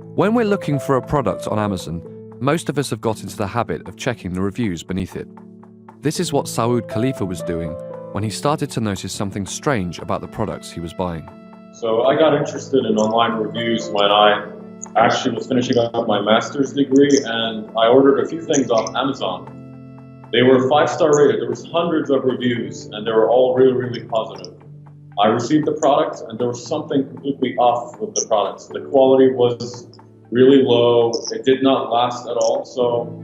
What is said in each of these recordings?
When we're looking for a product on Amazon, most of us have got into the habit of checking the reviews beneath it. This is what Saud Khalifa was doing when he started to notice something strange about the products he was buying. So I got interested in online reviews when I actually was finishing up my master's degree, and I ordered a few things off Amazon. They were 5-star rated. There was hundreds of reviews, and they were all really, really positive. I received the product, and there was something completely off with the products. The quality was really low. It did not last at all. So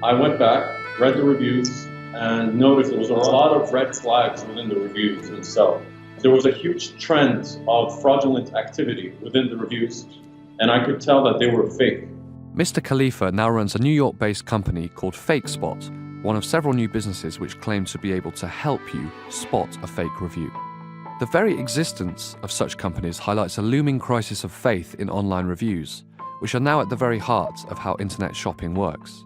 I went back, read the reviews, and noticed there was a lot of red flags within the reviews themselves. There was a huge trend of fraudulent activity within the reviews, and I could tell that they were fake. Mr. Khalifa now runs a New York-based company called FakeSpot, one of several new businesses which claim to be able to help you spot a fake review. The very existence of such companies highlights a looming crisis of faith in online reviews, which are now at the very heart of how internet shopping works.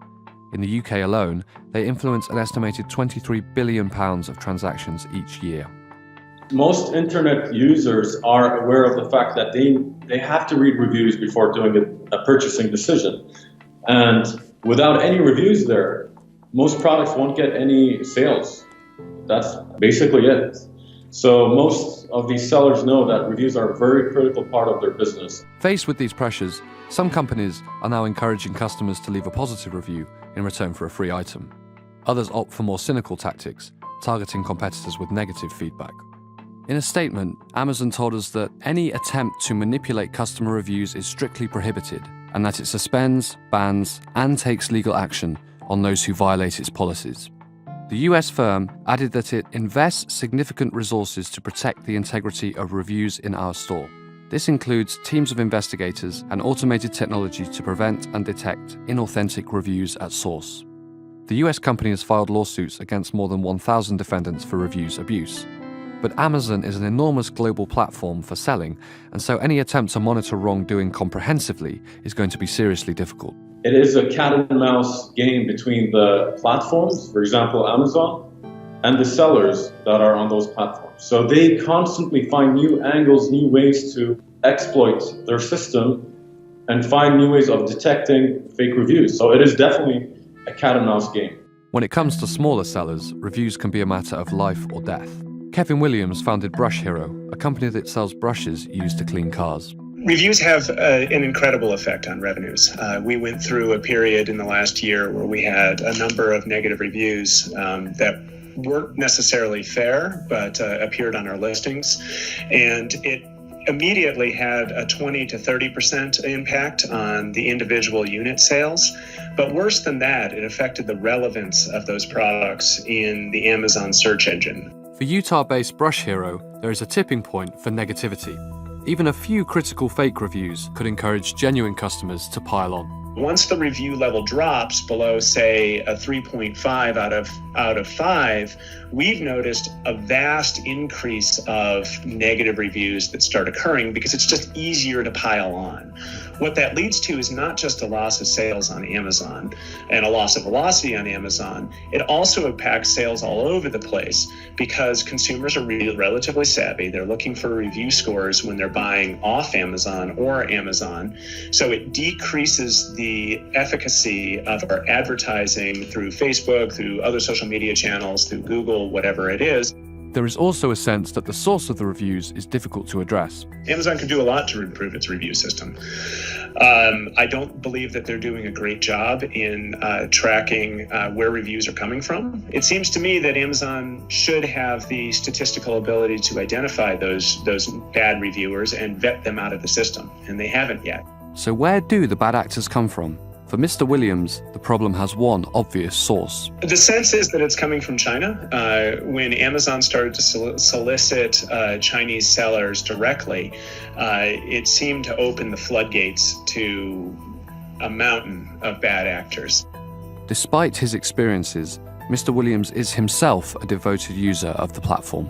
In the UK alone, they influence an estimated £23 billion of transactions each year. Most internet users are aware of the fact that they have to read reviews before doing a purchasing decision. And without any reviews there, most products won't get any sales. That's basically it. So most of these sellers know that reviews are a very critical part of their business. Faced with these pressures, some companies are now encouraging customers to leave a positive review in return for a free item. Others opt for more cynical tactics, targeting competitors with negative feedback. In a statement, Amazon told us that any attempt to manipulate customer reviews is strictly prohibited, and that it suspends, bans, and takes legal action on those who violate its policies. The US firm added that it invests significant resources to protect the integrity of reviews in our store. This includes teams of investigators and automated technology to prevent and detect inauthentic reviews at source. The US company has filed lawsuits against more than 1,000 defendants for reviews abuse. But Amazon is an enormous global platform for selling, and so any attempt to monitor wrongdoing comprehensively is going to be seriously difficult. It is a cat and mouse game between the platforms, for example, Amazon, and the sellers that are on those platforms. So they constantly find new angles, new ways to exploit their system and find new ways of detecting fake reviews. So it is definitely a cat and mouse game. When it comes to smaller sellers, reviews can be a matter of life or death. Kevin Williams founded Brush Hero, a company that sells brushes used to clean cars. Reviews have an incredible effect on revenues. We went through a period in the last year where we had a number of negative reviews that weren't necessarily fair, but appeared on our listings. And it immediately had a 20 to 30% impact on the individual unit sales. But worse than that, it affected the relevance of those products in the Amazon search engine. For Utah-based Brush Hero, there is a tipping point for negativity. Even a few critical fake reviews could encourage genuine customers to pile on. Once the review level drops below, say, a 3.5 out of 5, we've noticed a vast increase of negative reviews that start occurring because it's just easier to pile on. What that leads to is not just a loss of sales on Amazon and a loss of velocity on Amazon, it also impacts sales all over the place because consumers are relatively savvy. They're looking for review scores when they're buying off Amazon or Amazon. So it decreases the efficacy of our advertising through Facebook, through other social media channels, through Google, whatever it is. There is also a sense that the source of the reviews is difficult to address. Amazon can do a lot to improve its review system. I don't believe that they're doing a great job in tracking where reviews are coming from. It seems to me that Amazon should have the statistical ability to identify those bad reviewers and vet them out of the system, and they haven't yet. So where do the bad actors come from? For Mr. Williams, the problem has one obvious source. The sense is that it's coming from China. When Amazon started to solicit Chinese sellers directly, it seemed to open the floodgates to a mountain of bad actors. Despite his experiences, Mr. Williams is himself a devoted user of the platform.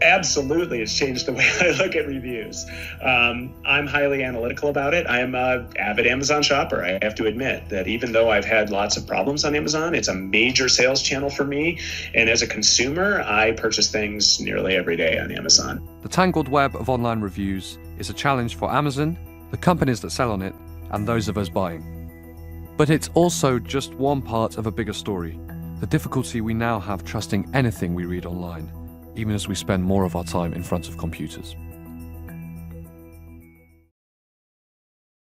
Absolutely, it's changed the way I look at reviews. I'm highly analytical about it. I'm an avid Amazon shopper. I have to admit that even though I've had lots of problems on Amazon, it's a major sales channel for me. And as a consumer, I purchase things nearly every day on Amazon. The tangled web of online reviews is a challenge for Amazon, the companies that sell on it, and those of us buying. But it's also just one part of a bigger story, the difficulty we now have trusting anything we read online, even as we spend more of our time in front of computers.